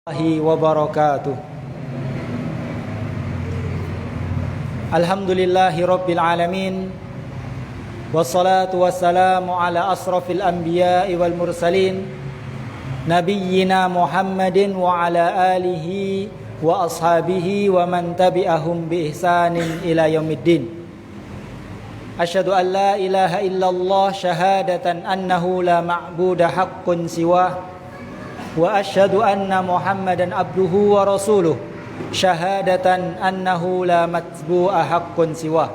Warahmatullahi wabarakatuh. Alhamdulillahi rabbil alamin. Wassalatu wassalamu ala asrafil anbiya'i wal mursalin, nabiyyina Muhammadin wa ala alihi wa ashabihi wa man tabi'ahum bi ihsanin ila yaumiddin. Asyhadu an la ilaha illallah syahadatan annahu la ma'buda haqqun siwah, wa asyhadu anna Muhammadan abduhu wa rasuluh syahadatan annahu la matbu'a haqqun siwah.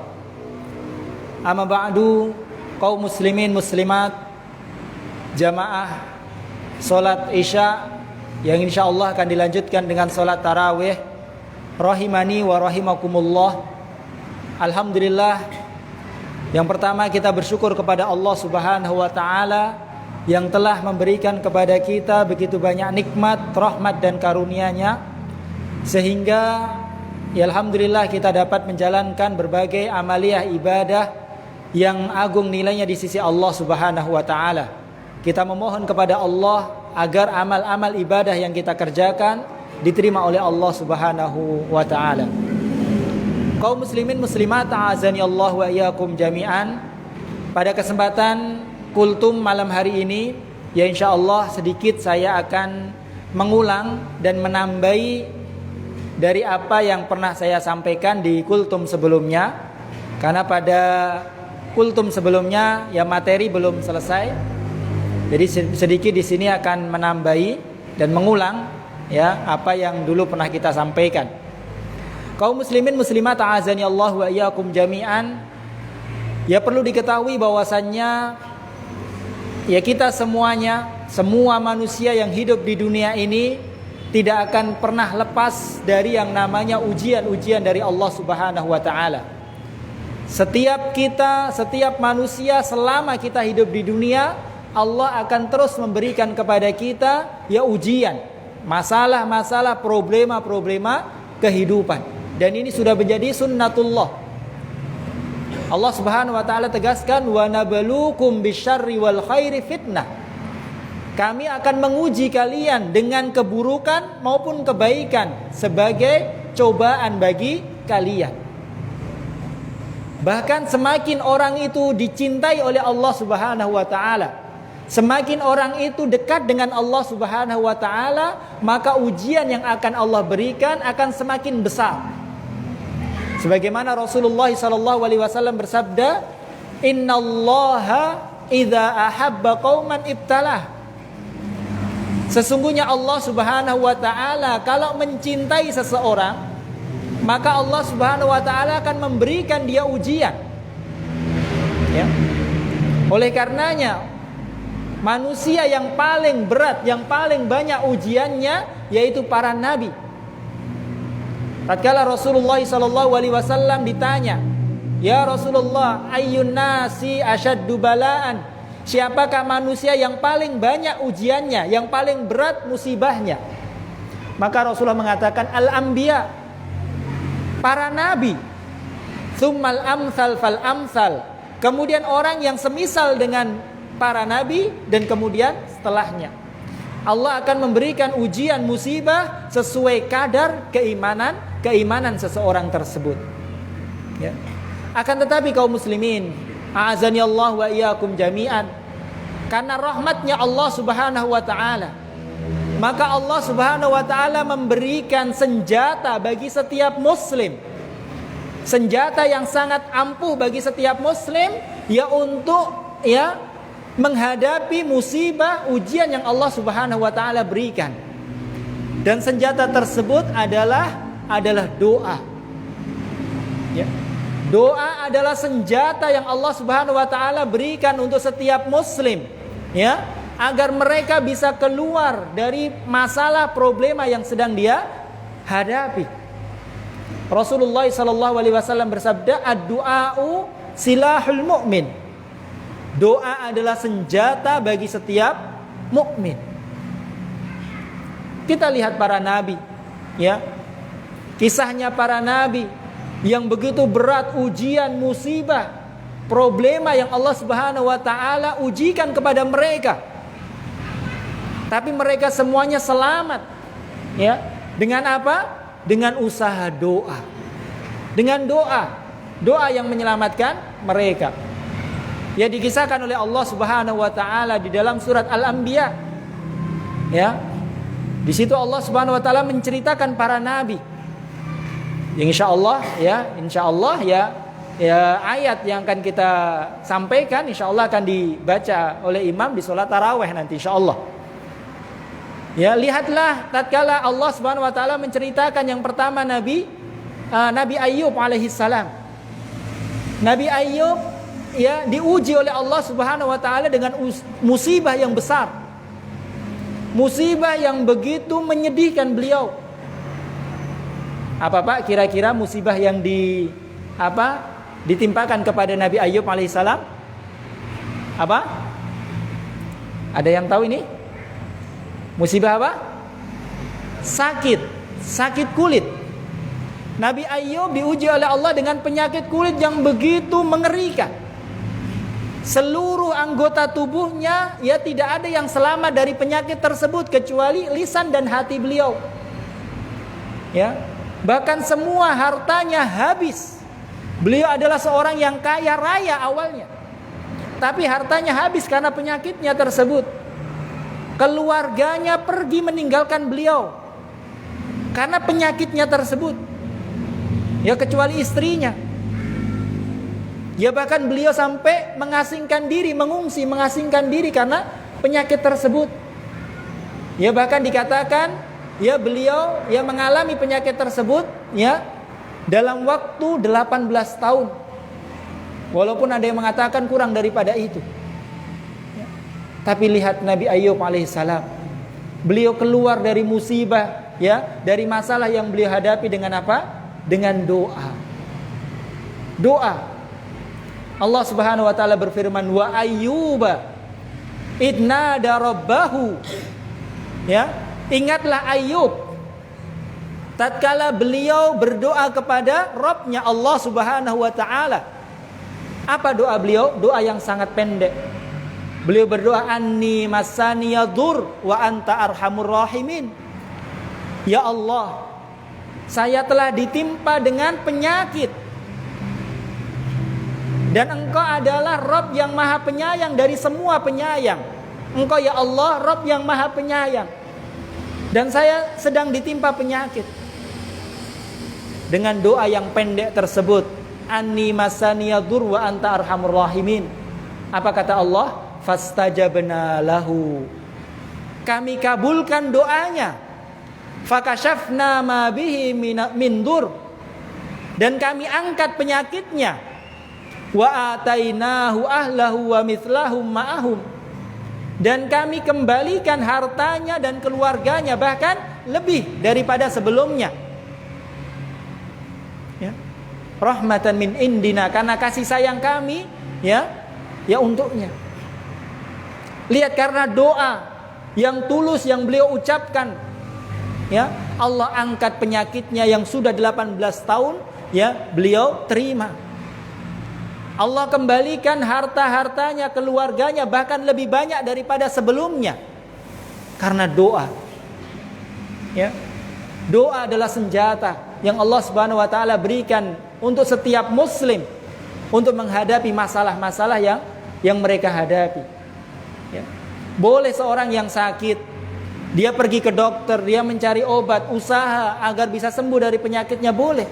Amma ba'du, kaum muslimin muslimat, jamaah salat Isya yang insyaallah akan dilanjutkan dengan salat tarawih, rahimani wa rahimakumullah. Alhamdulillah, yang pertama kita bersyukur kepada Allah Subhanahu wa taala yang telah memberikan kepada kita begitu banyak nikmat, rahmat dan karunia-Nya, sehingga ya alhamdulillah kita dapat menjalankan berbagai amaliyah ibadah yang agung nilainya di sisi Allah Subhanahu wa taala. Kita memohon kepada Allah agar amal-amal ibadah yang kita kerjakan diterima oleh Allah Subhanahu wa taala. Kaum muslimin muslimat, a'azani Allah wa iyyakum jami'an. Pada kesempatan kultum malam hari ini, ya insyaallah sedikit saya akan mengulang dan menambahi dari apa yang pernah saya sampaikan di kultum sebelumnya. Karena pada kultum sebelumnya ya materi belum selesai. Jadi sedikit di sini akan menambahi dan mengulang ya apa yang dulu pernah kita sampaikan. Kaum muslimin muslimat, a'azani Allah wa iyyakum jami'an. Ya perlu diketahui bahwasannya ya kita semuanya, semua manusia yang hidup di dunia ini tidak akan pernah lepas dari yang namanya ujian-ujian dari Allah Subhanahu wa taala. Setiap kita, setiap manusia selama kita hidup di dunia, Allah akan terus memberikan kepada kita ya ujian, masalah-masalah, problema-problema kehidupan. Dan ini sudah menjadi sunnatullah. Allah Subhanahu wa taala tegaskan, wa nabluukum bisyarri wal khairi fitnah. Kami akan menguji kalian dengan keburukan maupun kebaikan sebagai cobaan bagi kalian. Bahkan semakin orang itu dicintai oleh Allah Subhanahu wa taala, semakin orang itu dekat dengan Allah Subhanahu wa taala, maka ujian yang akan Allah berikan akan semakin besar. Sebagaimana Rasulullah SAW bersabda, innallaha idza ahabba qauman ibtalah. Sesungguhnya Allah Subhanahu wa taala kalau mencintai seseorang, maka Allah Subhanahu wa taala akan memberikan dia ujian. Ya. Oleh karenanya, manusia yang paling berat, yang paling banyak ujiannya yaitu para nabi. Tatkala Rasulullah SAW ditanya, ya Rasulullah, ayyun nasi asyaddu balaan? Siapakah manusia yang paling banyak ujiannya, yang paling berat musibahnya? Maka Rasulullah mengatakan, al-anbiya, para nabi. Tsummal amsal fal amsal. Kemudian orang yang semisal dengan para nabi, dan kemudian setelahnya. Allah akan memberikan ujian musibah sesuai kadar keimanan seseorang tersebut. Ya. Akan tetapi kaum muslimin, a'azani Allah wa iyyakum jami'an, karena rahmatnya Allah Subhanahu wa taala, maka Allah Subhanahu wa taala memberikan senjata bagi setiap muslim. Senjata yang sangat ampuh bagi setiap muslim ya untuk ya menghadapi musibah ujian yang Allah Subhanahu wa taala berikan. Dan senjata tersebut adalah doa. Ya. Doa adalah senjata yang Allah Subhanahu wa taala berikan untuk setiap muslim, ya, agar mereka bisa keluar dari masalah problema yang sedang dia hadapi. Rasulullah SAW bersabda, ad-du'a'u silahul mu'min. Doa adalah senjata bagi setiap mukmin. Kita lihat para nabi, ya. Kisahnya para nabi yang begitu berat ujian, musibah, problema yang Allah Subhanahu wa taala ujikan kepada mereka. Tapi mereka semuanya selamat. Ya, dengan apa? Dengan usaha doa. Dengan doa yang menyelamatkan mereka. Ya, dikisahkan oleh Allah Subhanahu wa taala di dalam surat Al-Anbiya. Ya. Di situ Allah Subhanahu wa taala menceritakan para nabi. Yang insyaallah ayat yang akan kita sampaikan insyaallah akan dibaca oleh imam di salat tarawih nanti insyaallah. Ya, lihatlah tatkala Allah Subhanahu wa taala menceritakan yang pertama Nabi Ayyub alaihi salam. Nabi Ayyub ya diuji oleh Allah Subhanahu wa taala dengan musibah yang besar. Musibah yang begitu menyedihkan beliau. Apa Pak kira-kira musibah yang ditimpakan kepada Nabi Ayyub alaihissalam? Apa? Ada yang tahu ini? Musibah apa? Sakit kulit. Nabi Ayyub diuji oleh Allah dengan penyakit kulit yang begitu mengerikan. Seluruh anggota tubuhnya ya tidak ada yang selamat dari penyakit tersebut kecuali lisan dan hati beliau. Ya, bahkan semua hartanya habis. Beliau adalah seorang yang kaya raya awalnya, tapi hartanya habis karena penyakitnya tersebut. Keluarganya pergi meninggalkan beliau karena penyakitnya tersebut. Ya, kecuali istrinya. Ya, bahkan beliau sampai mengasingkan diri karena penyakit tersebut. Ya, bahkan dikatakan ya beliau ya mengalami penyakit tersebut ya dalam waktu 18 tahun. Walaupun ada yang mengatakan kurang daripada itu. Ya. Tapi lihat Nabi Ayyub alaihissalam. Beliau keluar dari musibah ya, dari masalah yang beliau hadapi dengan apa? Dengan doa. Allah Subhanahu wa taala berfirman wa ayyuba idnada rabbahu. Ya, ingatlah Ayyub tatkala beliau berdoa kepada Rabb-Nya Allah Subhanahu wa taala. Apa doa beliau? Doa yang sangat pendek. Beliau berdoa anni masaniyadur wa anta arhamur rahimin. Ya Allah, saya telah ditimpa dengan penyakit dan Engkau adalah Rabb yang maha penyayang dari semua penyayang. Engkau ya Allah Rabb yang maha penyayang. Dan saya sedang ditimpa penyakit. Dengan doa yang pendek tersebut, anni masaniyadur wa anta arhamur rahimin. Apa kata Allah? Fastajabna lahu. Kami kabulkan doanya. Fakashafna ma bihi min dur. Dan kami angkat penyakitnya. Wa atainahu ahlahu wa mithlahum ma'ahum. Dan kami kembalikan hartanya dan keluarganya bahkan lebih daripada sebelumnya. Ya. Rahmatan min indina, karena kasih sayang kami ya untuknya. Lihat, karena doa yang tulus yang beliau ucapkan ya, Allah angkat penyakitnya yang sudah 18 tahun ya beliau terima. Allah kembalikan harta-hartanya, keluarganya bahkan lebih banyak daripada sebelumnya karena doa. Ya. Doa adalah senjata yang Allah Subhanahu wa taala berikan untuk setiap muslim untuk menghadapi masalah-masalah yang mereka hadapi. Ya. Boleh seorang yang sakit, dia pergi ke dokter, dia mencari obat, usaha agar bisa sembuh dari penyakitnya, boleh.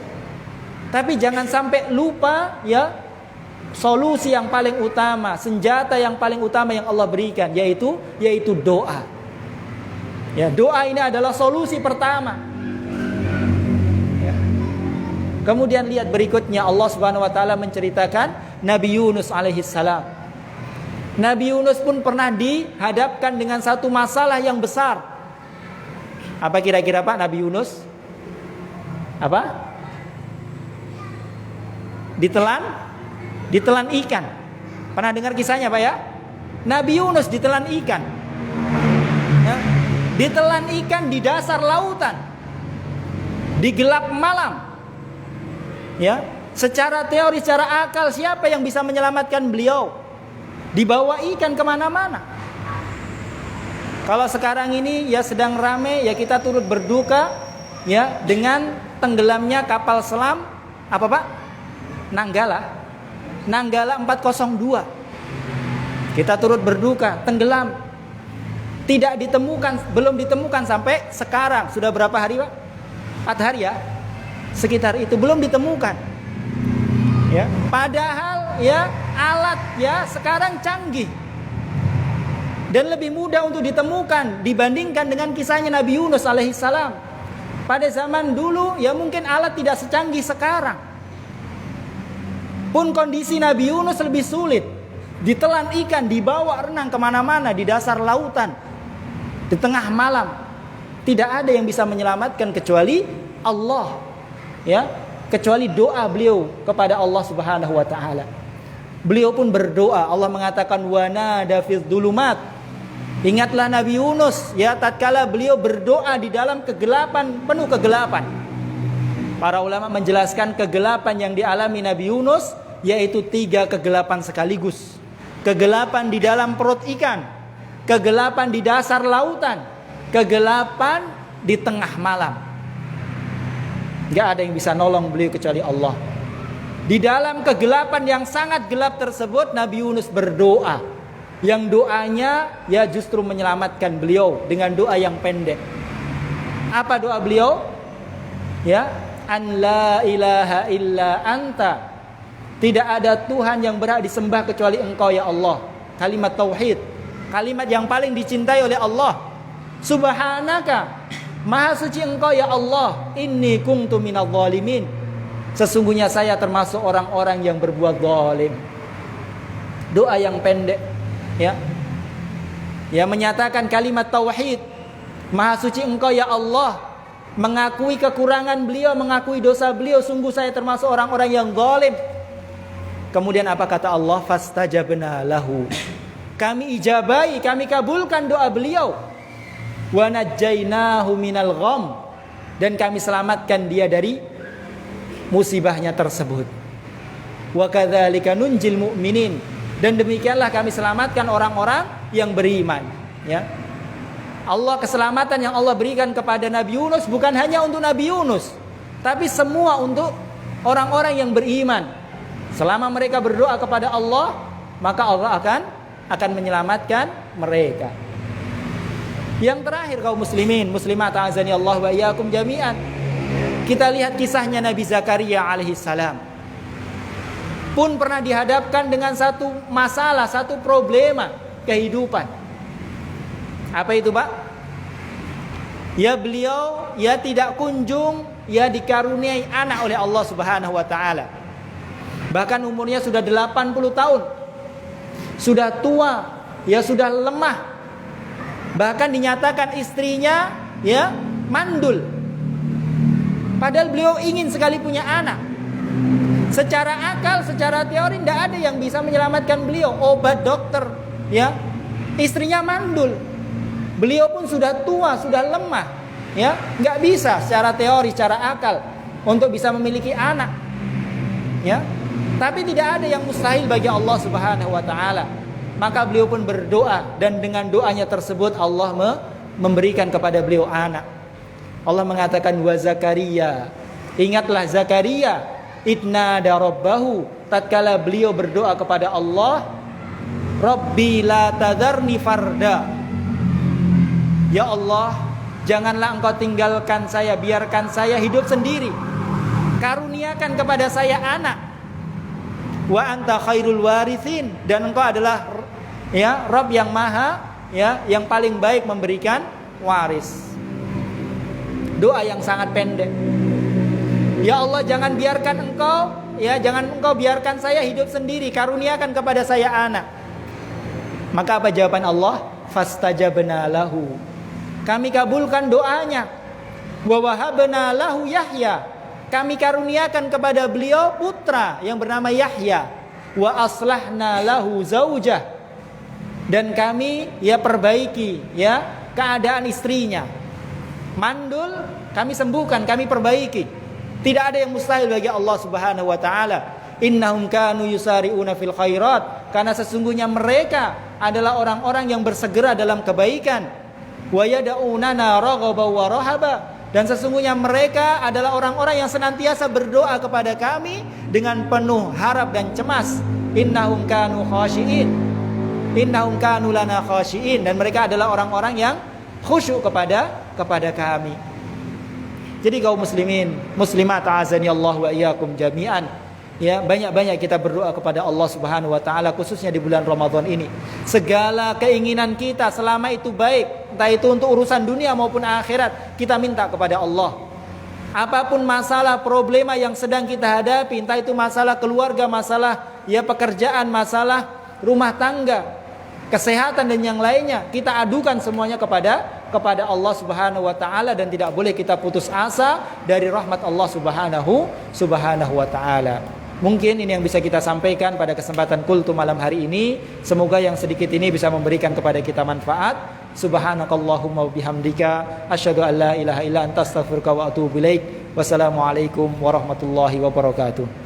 Tapi jangan sampai lupa ya solusi yang paling utama, senjata yang paling utama yang Allah berikan, yaitu doa. Ya, doa ini adalah solusi pertama. Ya. Kemudian lihat berikutnya, Allah Subhanahu wa taala menceritakan Nabi Yunus alaihissalam. Nabi Yunus pun pernah dihadapkan dengan satu masalah yang besar. Apa kira-kira Pak Nabi Yunus? Apa? Ditelan ikan. Pernah dengar kisahnya Pak ya? Nabi Yunus ditelan ikan ya. Ditelan ikan di dasar lautan, di gelap malam ya. Secara teori, secara akal, siapa yang bisa menyelamatkan beliau? Dibawa ikan kemana-mana. Kalau sekarang ini ya sedang rame, ya kita turut berduka ya dengan tenggelamnya kapal selam apa Pak? Nanggala 402. Kita turut berduka, tenggelam. Belum ditemukan sampai sekarang. Sudah berapa hari Pak? 4 hari ya? Sekitar itu belum ditemukan. Ya, padahal ya alat ya sekarang canggih. Dan lebih mudah untuk ditemukan dibandingkan dengan kisahnya Nabi Yunus alaihissalam. Pada zaman dulu ya mungkin alat tidak secanggih sekarang. Pun kondisi Nabi Yunus lebih sulit. Ditelan ikan, dibawa renang kemana-mana di dasar lautan. Di tengah malam. Tidak ada yang bisa menyelamatkan kecuali Allah. Ya, kecuali doa beliau kepada Allah Subhanahu wa taala. Beliau pun berdoa. Allah mengatakan wa nada fil dhulumat. Ingatlah Nabi Yunus ya tatkala beliau berdoa di dalam kegelapan, penuh kegelapan. Para ulama menjelaskan kegelapan yang dialami Nabi Yunus yaitu 3 kegelapan sekaligus. Kegelapan di dalam perut ikan, kegelapan di dasar lautan, kegelapan di tengah malam. Gak ada yang bisa nolong beliau kecuali Allah. Di dalam kegelapan yang sangat gelap tersebut Nabi Yunus berdoa. Yang doanya ya justru menyelamatkan beliau dengan doa yang pendek. Apa doa beliau? Ya, an la ilaha illa anta. Tidak ada Tuhan yang berhak disembah kecuali Engkau ya Allah. Kalimat tauhid, kalimat yang paling dicintai oleh Allah. Subhanaka, maha suci Engkau ya Allah. Inni kuntu minadh dhalimin. Sesungguhnya saya termasuk orang-orang yang berbuat zalim. Doa yang pendek. Ya menyatakan kalimat tauhid, maha suci Engkau ya Allah, mengakui kekurangan beliau, mengakui dosa beliau, sungguh saya termasuk orang-orang yang zalim. Kemudian apa kata Allah? Fastajabna lahu. Kami ijabai, kami kabulkan doa beliau. Wa najjainahu minal gham, dan kami selamatkan dia dari musibahnya tersebut. Wa kadzalika nunjil mu'minin. Dan demikianlah kami selamatkan orang-orang yang beriman. Ya, Allah, keselamatan yang Allah berikan kepada Nabi Yunus bukan hanya untuk Nabi Yunus, tapi semua untuk orang-orang yang beriman. Selama mereka berdoa kepada Allah, maka Allah akan menyelamatkan mereka. Yang terakhir kaum muslimin, muslimat azani Allah wa iyyakum jami'an. Kita lihat kisahnya Nabi Zakaria alaihissalam. Pun pernah dihadapkan dengan satu masalah, satu problema kehidupan. Apa itu Pak? Ya beliau ya tidak kunjung ya dikaruniai anak oleh Allah Subhanahu wa taala. Bahkan umurnya sudah 80 tahun. Sudah tua, ya sudah lemah. Bahkan dinyatakan istrinya ya mandul. Padahal beliau ingin sekali punya anak. Secara akal, secara teori tidak ada yang bisa menyelamatkan beliau. Obat dokter, ya, istrinya mandul. Beliau pun sudah tua, sudah lemah, ya, nggak bisa secara teori, secara akal untuk bisa memiliki anak, ya. Tapi tidak ada yang mustahil bagi Allah Subhanahu Wa Taala. Maka beliau pun berdoa dan dengan doanya tersebut Allah memberikan kepada beliau anak. Allah mengatakan wa Zakaria. Ingatlah Zakaria. Idnada rabbahu, tatkala beliau berdoa kepada Allah, Rabbi la tadharni farda. Ya Allah, janganlah Engkau tinggalkan saya, biarkan saya hidup sendiri. Karuniakan kepada saya anak. Wa anta khairul warithin, dan Engkau adalah ya Rabb yang maha ya yang paling baik memberikan waris. Doa yang sangat pendek. Ya Allah, jangan biarkan Engkau biarkan saya hidup sendiri, karuniakan kepada saya anak. Maka apa jawaban Allah? Fastajabna lahu. Kami kabulkan doanya. Wa wahabna lahu Yahya. Kami karuniakan kepada beliau putra yang bernama Yahya. Wa aslahna lahu zaujah. Dan kami ya perbaiki ya keadaan istrinya. Mandul kami sembuhkan, kami perbaiki. Tidak ada yang mustahil bagi Allah Subhanahu wa taala. Innahum kanu yusari'una fil khairat, karena sesungguhnya mereka adalah orang-orang yang bersegera dalam kebaikan. wa yad'unana raghaban wa rahaba. Dan sesungguhnya mereka adalah orang-orang yang senantiasa berdoa kepada kami dengan penuh harap dan cemas. Innahum kanu khashiin. Innahum kanu lana khashiin. Dan mereka adalah orang-orang yang khusyuk kepada kami. Jadi kaum muslimin, muslimat azani Allah wa iyyakum jami'an. Ya, banyak-banyak kita berdoa kepada Allah Subhanahu wa taala khususnya di bulan Ramadan ini. Segala keinginan kita selama itu baik, entah itu untuk urusan dunia maupun akhirat, kita minta kepada Allah. Apapun masalah, problema yang sedang kita hadapi, entah itu masalah keluarga, masalah pekerjaan, masalah rumah tangga, kesehatan dan yang lainnya, kita adukan semuanya kepada Allah Subhanahu wa taala dan tidak boleh kita putus asa dari rahmat Allah Subhanahu wa taala. Mungkin ini yang bisa kita sampaikan pada kesempatan kultum malam hari ini. Semoga yang sedikit ini bisa memberikan kepada kita manfaat. Subhanakallahumma wa bihamdika asyhadu an la ilaha illa anta astaghfiruka wa atubu ilaik. Wassalamualaikum warahmatullahi wabarakatuh.